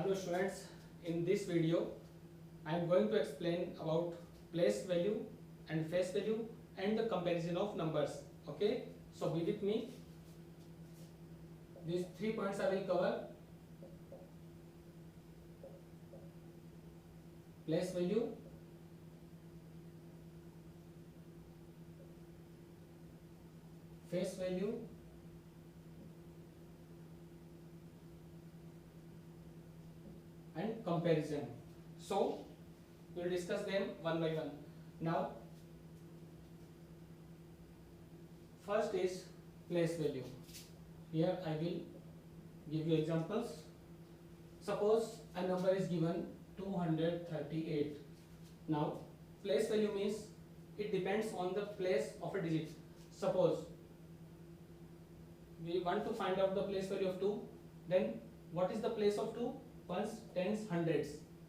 Hello students, in this video I am going to explain about place value and face value and the comparison of numbers. Okay, so be with me. These 3 points I will cover: place value, face value, and comparison. So we will discuss them one by one. Now first is place value. Here I will give you examples. Suppose a number is given 238. Now place value means it depends on the place of a digit. Suppose we want to find out the place value of 2, then what is the place of 2? Ones, tens, hundreds.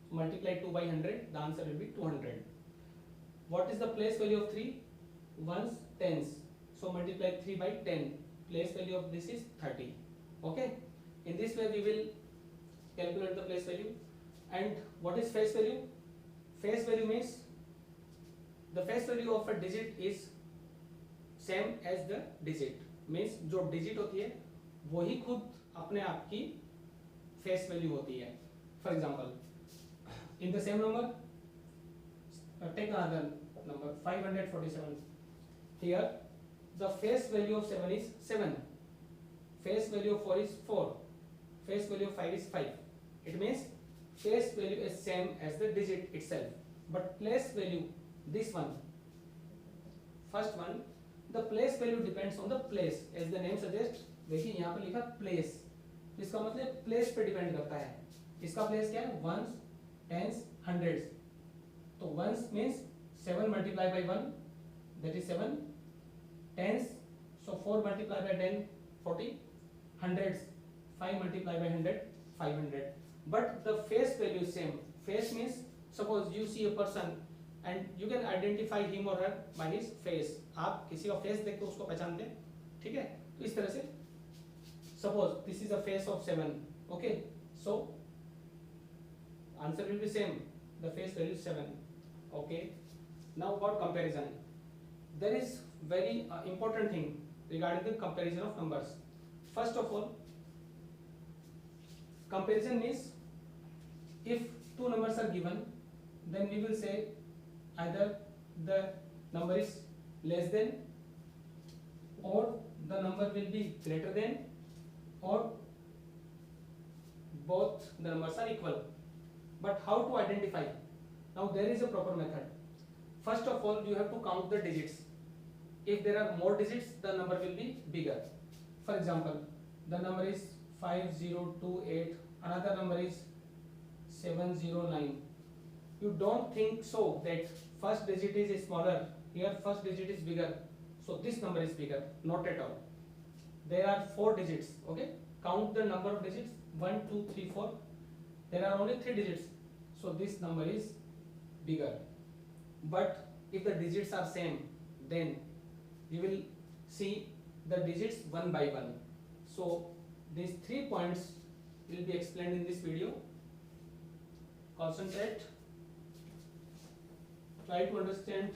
So multiply 2 by 100, the answer will be 200. What is the place value of 3? Ones, tens. So multiply 3 by 10. Place value of this is 30. Okay. In this way we will calculate the place value. And what is face value? Face value means the face value of a digit is same as the digit. Means जो digit होती है वही खुद अपने आप की face value होती है. For example, in the same number, take another number 547. Here the face value of 7 is 7, face value of 4 is 4, face value of 5 is 5. It means face value is same as the digit itself, but place value, this one, first one, the place value depends on the place. As the name suggests, देखिए यहाँ पर लिखा place, इसका मतलब place पे depend करता है. इसका place क्या है? Ones, tens, hundreds. तो ones means 7 multiplied by 1, that is 7. Tens, so 4 multiplied by 10, 40. Hundreds, 5 multiplied by 100, 500. But the face value is same. Face means suppose you see a person and you can identify him or her by his face. आप किसी का face देख के उसको पहचानते हैं, ठीक है? तो इस तरह से suppose this is a face of 7. Okay, so answer will be same. The face value is 7. Okay. Now about comparison. There is very important thing regarding the comparison of numbers. First of all, comparison means if two numbers are given, then we will say either the number is less than, or the number will be greater than, or both the numbers are equal. But how to identify? Now there is a proper method. First of all, you have to count the digits. If there are more digits, the number will be bigger. For example, the number is 5028, another number is 709. You don't think so that first digit is smaller, here first digit is bigger, so this number is bigger. Not at all. There are 4 digits. Okay, count the number of digits: 1, 2, 3, 4. There are only 3 digits, so this number is bigger. But if the digits are same, then you will see the digits one by one. So these 3 points will be explained in this video. Concentrate, try to understand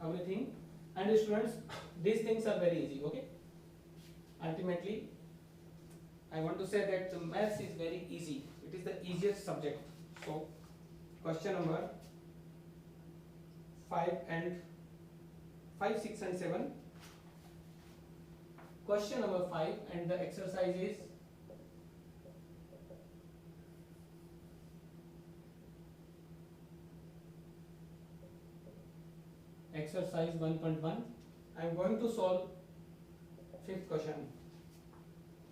everything, and students, these things are very easy. Okay, ultimately I want to say that the maths is very easy. It is the easiest subject. So question number 5, 6 and 7. Question number 5 and the exercise is exercise 1.1. I am going to solve 5th question.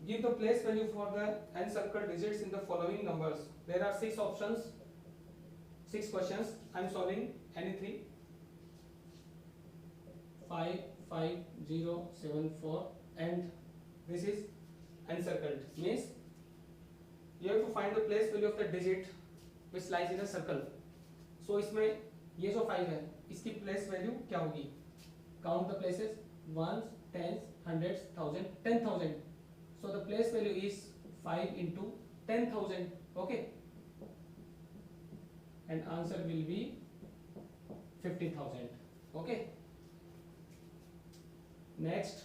Give the place value for the encircled digits in the following numbers. There are 6 options, 6 questions. I am solving any 3. 5, 5, 0, 7, 4, and this is encircled. Means you have to find the place value of the digit which lies in a circle. So इसमें ये जो 5 है, इसकी place value क्या होगी? Count the places: ones, tens, hundreds, thousand, 10,000. So the place value is 5 into 10,000. Okay. and answer will be 50,000. Okay. Next,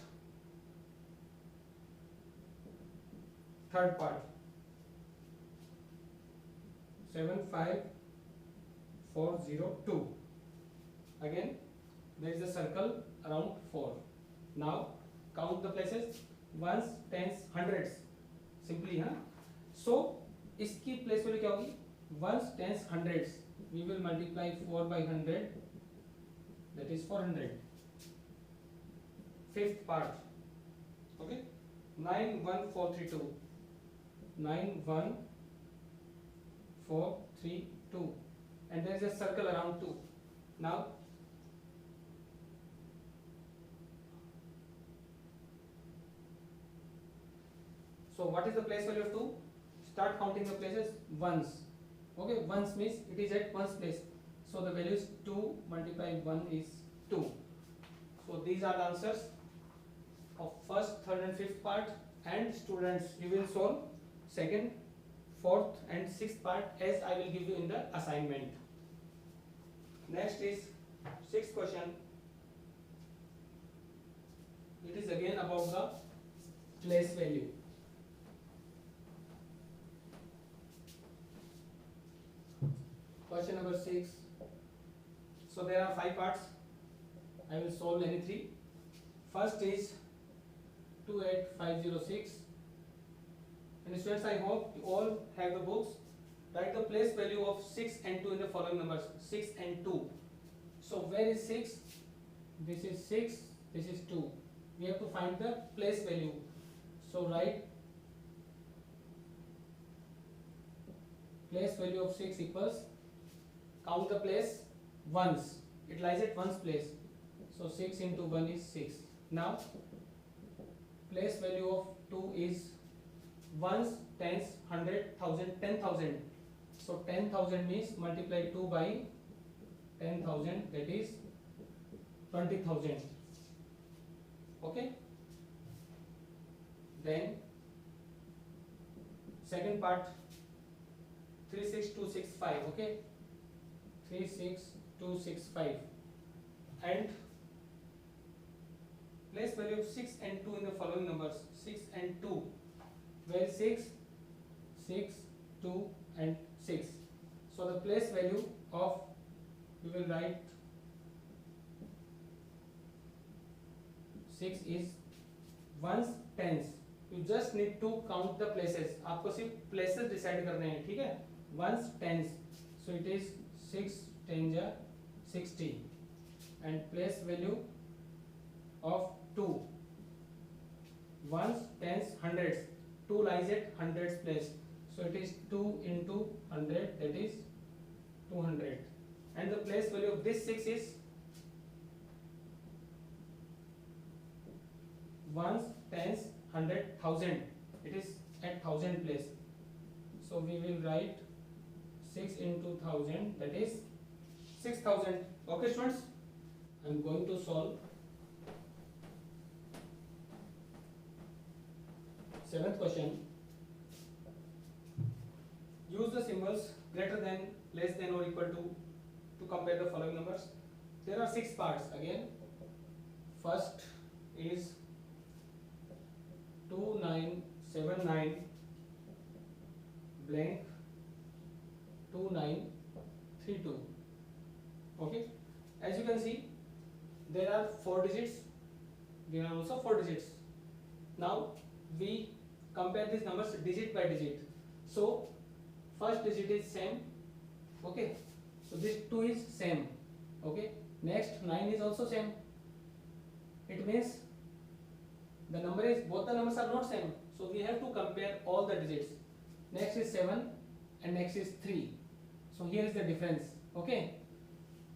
third part, 75402. Again there is a circle around 4. Now count the places, ones, tens, hundreds simply, हाँ. So इसकी place value क्या होगी, ones, tens, hundreds, we will multiply 4 by 100, that is 400. Fifth part, okay, 91432, 91432, and there is a circle around 2. Now so what is the place value of 2? Start counting the places, ones. Okay, ones means it is at ones place, so the value is 2 multiplied 1 is 2. So these are the answers of first, third and fifth part. And students, you will solve second, fourth and sixth part as I will give you in the assignment. Next is sixth question. It is again about the place value. Question number 6. So there are 5 parts. I will solve any 3. First is 28506. And students, I hope you all have the books. Write the place value of 6 and 2 in the following numbers, 6 and 2. So where is 6? This is 6, this is 2. We have to find the place value. So write place value of 6 equals, count the place, ones. It lies at ones place. So 6 into 1 is 6. Now place value of 2 is ones, tens, 100, 1000, 10,000. So 10,000 means multiply 2 by 10,000, that is 20,000. Okay. Then second part, 36265. Okay, 36265, and place value of 6 and 2 in the following numbers, 6 and 2. Where 6, 6, 2 and 6. So the place value of, we will write 6 is ones, tens. You just need to count the places. आपको सिर्फ places decide करने हैं, ठीक है? Ones, tens. So it is 6 10 ja 60, and place value of 2, ones, tens, hundreds. 2 lies at hundreds place. So it is 2 into 100, that is 200. And the place value of this 6 is ones, tens, 100, 1000. It is at 1000 place. So we will write 6 into 1000, that is 6000. Okay students, I am going to solve seventh question. Use the symbols greater than, less than or equal to compare the following numbers. There are 6 parts again. First is 2979 blank 2932. Okay, as you can see, there are 4 digits. There are also 4 digits. Now we compare these numbers digit by digit. So first digit is same. Okay, so this 2 is same. Okay, next 9 is also same. It means the number is, both the numbers are not same, so we have to compare all the digits. Next is 7 and next is 3. So here is the difference. Okay,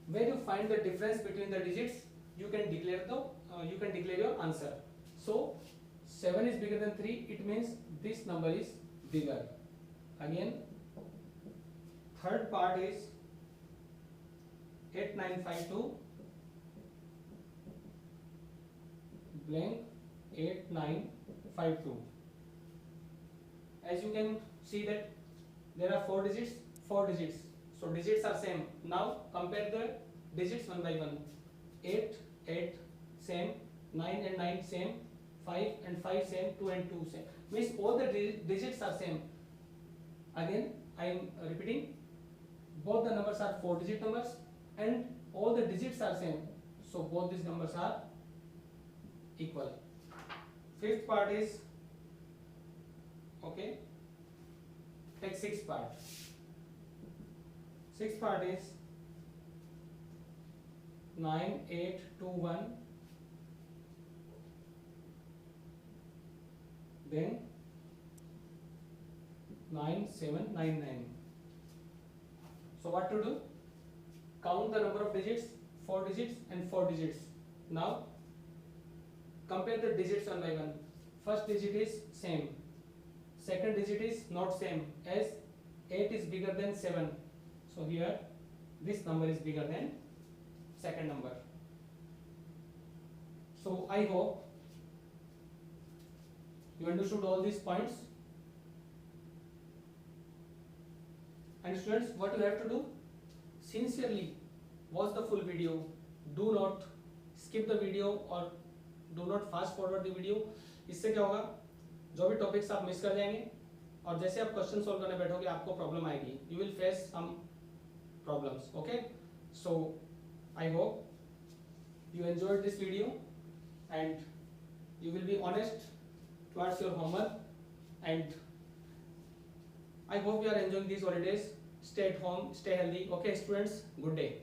where you find the difference between the digits, you can declare your answer. So 7 is bigger than 3, it means this number is bigger. Again, third part is 8952 blank 8952. As you can see that there are 4 digits, So digits are same. Now compare the digits one by one. 8, 8 same, 9 and 9 same, 5 and 5 same, 2 and 2 same. Means all the digits are same. Again I am repeating, both the numbers are 4-digit numbers and all the digits are same. So both these numbers are equal. Fifth part is, okay, take sixth part. Sixth part is 9821, then 9799. So what to do? Count the number of digits, 4 digits and 4 digits. Now compare the digits one by one. First digit is same, second digit is not same, as 8 is bigger than 7. So here this number is bigger than second number. So I hope you understood all these points. And students, what you have to do, sincerely watch the full video. Do not skip the video or do not fast forward the video. इससे क्या होगा, जो भी topics आप miss कर जाएंगे और जैसे आप क्वेश्चन सॉल्व करने बैठोगे आपको प्रॉब्लम आएगी. You will face some problems. Okay, so I hope you enjoyed this video and you will be honest towards your homework, and I hope you are enjoying these holidays. Stay at home, stay healthy. Okay students, good day.